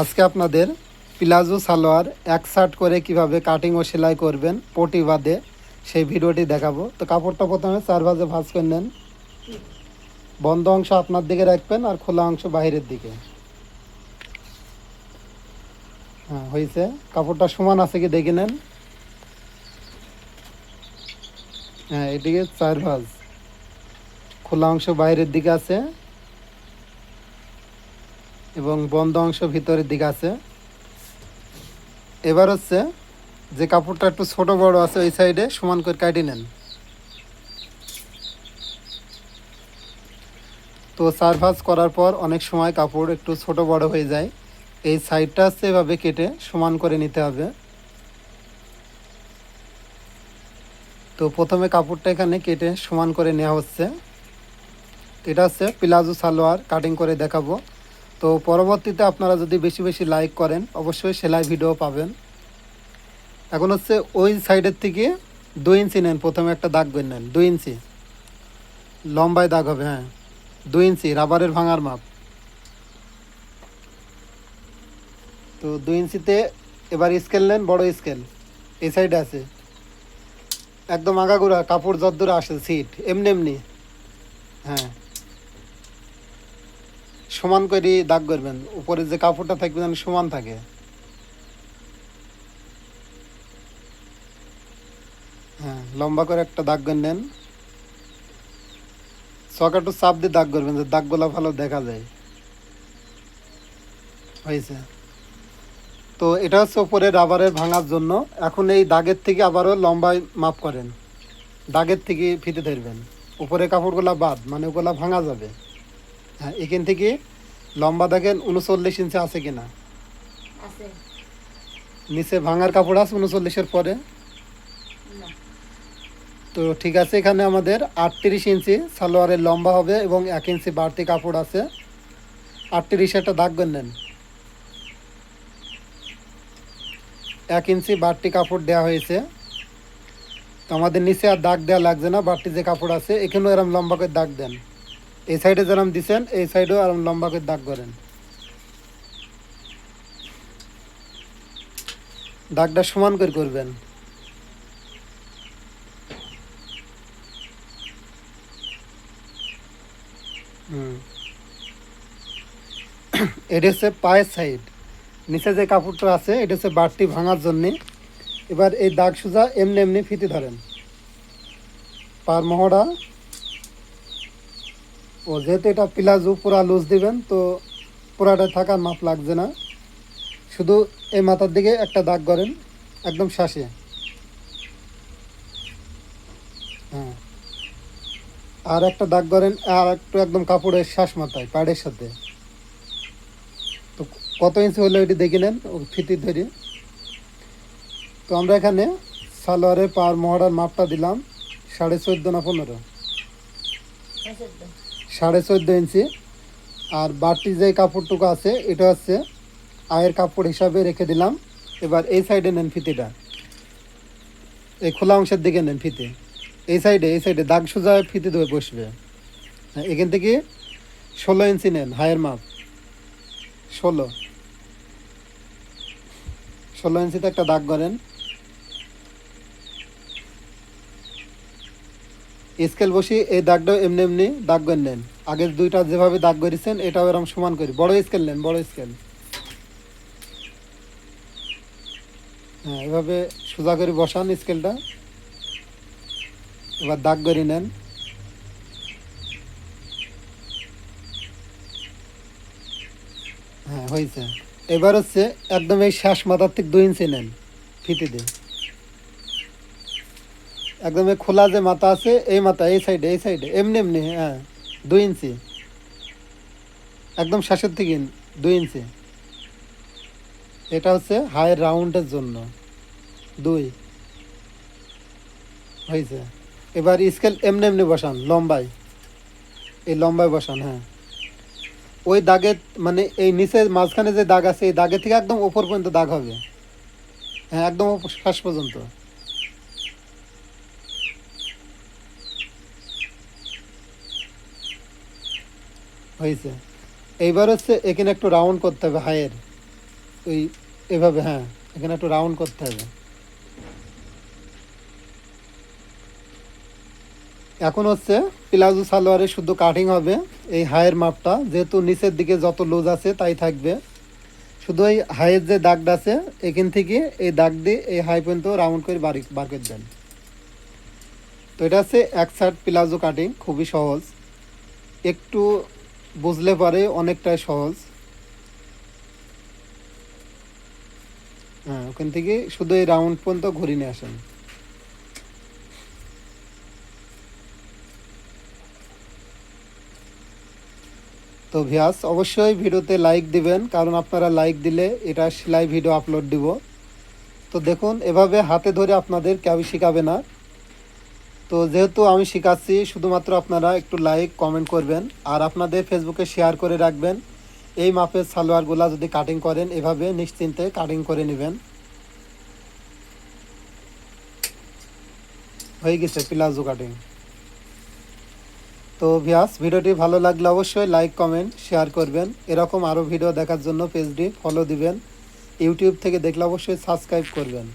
আজকে আপনাদের প্লাজো সালোয়ার এক শার্ট করে কিভাবে কাটিং ও সেলাই করবেন পটি বাদে সেই ভিডিওটি দেখাবো। তো কাপড়টা প্রথমে 4 ভাঁজে ভাঁজ করে নেন। বন্ধ অংশ আপনার দিকে রাখবেন আর খোলা অংশ বাইরের দিকে। হ্যাঁ, হয়েছে। কাপড়টা সমান আছে কি দেখে নেন। হ্যাঁ, এদিকে 4 ভাঁজ, খোলা অংশ বাইরের দিকে আছে এবং বন্ধ অংশ ভিতরের দিকে আছে। এবার হচ্ছে যে কাপড়টা একটু ছোট বড় আছে ওই সাইডে সমান করে কাটিয়ে নেন। তো 4 ভাঁজ করার পর অনেক সময় কাপড় একটু ছোট বড় হয়ে যায়। এই সাইডটা হচ্ছে এভাবে কেটে সমান করে নিতে হবে। তো প্রথমে কাপড়টা এখানে কেটে সমান করে নেওয়া হচ্ছে। এটা হচ্ছে প্লাজো সালোয়ার কাটিং করে দেখাবো। তো পরবর্তীতে আপনারা যদি বেশি বেশি লাইক করেন অবশ্যই সেলাই ভিডিও পাবেন। এখন হচ্ছে ওই সাইডের থেকে 2 ইঞ্চি নেন। প্রথমে একটা দাগ করে নেন, 2 ইঞ্চি লম্বায় দাগ হবে। হ্যাঁ, 2 ইঞ্চি রাবারের ভাঙার মাপ। তো 2 ইঞ্চিতে এবার স্কেল নেন, বড় স্কেল এই সাইডে আছে। একদম আগাগোড়া কাপড় যদ্দূর আসে সিট এমনি এমনি। হ্যাঁ, সমান করে দাগ করবেন। উপরে যে কাপড়টা থাকবে যেন সমান থাকে। হ্যাঁ, লম্বা করে একটা দাগ করে নেন। চক একটু চাপ দিয়ে দাগ করবেন যে দাগগুলা ভালো দেখা যায়। হয়েছে। তো এটা হচ্ছে উপরে রাবারের ভাঙার জন্য। এখন এই দাগের থেকে আবারও লম্বায় মাপ করেন। দাগের থেকে ফিতে ধরবেন। উপরে কাপড়গুলা বাদ, মানে ওগুলা ভাঙা যাবে। হ্যাঁ, এখান থেকে লম্বা দেখেন 39 ইঞ্চি আছে কিনা। আছে নিচে ভাঙার কাপড় আছে 39-এর পরে। না তো ঠিক আছে, এখানে আমাদের 38 ইঞ্চি সালোয়ারের লম্বা হবে এবং 1 ইঞ্চি বাড়তি কাপড় আছে। 38 একটা দাগ করে নেন। 1 ইঞ্চি বাড়তি কাপড় দেওয়া হয়েছে। তো আমাদের নিচে আর দাগ দেওয়া লাগছে না। বাড়তি যে কাপড় আছে এখানেও এরম লম্বা করে দাগ দেন। এই সাইডে যেরকম দিচ্ছেন এই সাইডেও এরম লম্বা করে দাগ করেন। দাগটা সমান করে করবেন। হুম, এটা হচ্ছে পায়ের সাইড। নিচে যে কাপড়টা আছে এটা হচ্ছে বাড়তি ভাঙার জন্যে। এবার এই দাগ সোজা এমনি এমনি ফিতে ধরেন পার মহড়া। ও যেহেতু এটা প্লাজো পুরা লুজ দিবেন তো পুরাটা থাকার মাপ লাগছে না। শুধু এই মাথার দিকে একটা দাগ করেন একদম শ্বাসে। হ্যাঁ, আর একটা দাগ করেন আর একটু একদম কাপড়ের শ্বাস মাথায় পাড়ের সাথে। তো কত ইঞ্চি হলো এটি দেখে নেন ও ফিতি ধরে। তো আমরা এখানে সালোয়ারের পার মহড়ার মাপটা দিলাম 14.5 না 15, আছে তো 14.5 ইঞ্চি। আর বাড়তি যে কাপড়টুকু আছে এটা হচ্ছে আয়ের কাপড় হিসাবে রেখে দিলাম। এবার এই সাইডে নেন ফিতিটা, এই খোলা অংশের দিকে নেন ফিতে। এই সাইডে দাগ সোজা ফিতে ধরে বসবে। হ্যাঁ, এখান থেকে 16 ইঞ্চি নেন হায়ের মাপ। 16 ইঞ্চিতে একটা দাগ করেন। স্কেল বসিয়ে এই দাগটাও এমনি এমনি দাগ করে নেন। আগের দুইটা যেভাবে দাগ করেছেন এটাও এরকম সমান করি। বড় স্কেল নেন, বড় স্কেল। হ্যাঁ, এভাবে সোজা করে বসান স্কেলটা। এবার দাগ করে নেন। হ্যাঁ, হয়েছে। এবার হচ্ছে একদম এই শ্বাস মাথার থেকে 2 ইঞ্চি নেন ফিতে দিয়ে। একদম এই খোলা যে মাথা আছে এই মাথা এই সাইডে এমনি এমনি। হ্যাঁ, 2 ইঞ্চি একদম শ্বাসের থেকে 2 ইঞ্চি। এটা হচ্ছে হাই রাউন্ডের জন্য 2 হয়েছে। এবার স্কেল এমনি এমনি বসান লম্বায়, এই লম্বায় বসান। হ্যাঁ, ওই দাগের মানে এই নিচে মাঝখানে যে দাগ আছে এই দাগের থেকে একদম উপর পর্যন্ত দাগ হবে। হ্যাঁ, একদম শ্বাস পর্যন্ত। হয়েছে। এইবার হচ্ছে এখানে একটু রাউন্ড করতে হবে হাইয়ের। ওই এভাবে, হ্যাঁ এখানে একটু রাউন্ড করতে হবে। এখন হচ্ছে প্লাজো সালোয়ারে শুধু কাটিং হবে। এই হাইয়ের মাপটা যেহেতু নিচের দিকে যত লুজ আছে তাই থাকবে, শুধু এই হাইয়ের যে দাগটা আছে এখান থেকে এই দাগ দিয়ে এই হাই পর্যন্ত রাউন্ড করে বার করে দেন। তো এটা হচ্ছে এক সাইড প্লাজো কাটিং, খুবই সহজ, একটু বুঝলে পারে অনেকটাই সহজ। হ্যাঁ ওখান থেকে শুধু এই রাউন্ড পর্যন্ত ঘুরিয়ে নিয়ে আসেন। তো ভিউয়ার্স অবশ্যই ভিডিওতে লাইক দিবেন, কারণ আপনারা লাইক দিলে এটা সেলাই ভিডিও আপলোড দিব। তো দেখুন এভাবে হাতে ধরে আপনাদের কেউ শেখাবে না। তো যেহেতু আমি শেখাচ্ছি, শুধুমাত্র আপনারা একটু লাইক কমেন্ট করবেন আর আপনাদের ফেসবুকে শেয়ার করে রাখবেন। এই মাপের সালোয়ারগুলা যদি কাটিং করেন এভাবে নিশ্চিন্তে কাটিং করে নেবেন। হয়ে গেছে প্লাজো কাটিং। তো ভিউয়ার্স ভিডিওটি ভালো লাগলে অবশ্যই লাইক কমেন্ট শেয়ার করবেন। এরকম আরও ভিডিও দেখার জন্য পেজটি ফলো দিবেন। ইউটিউব থেকে দেখলে অবশ্যই সাবস্ক্রাইব করবেন।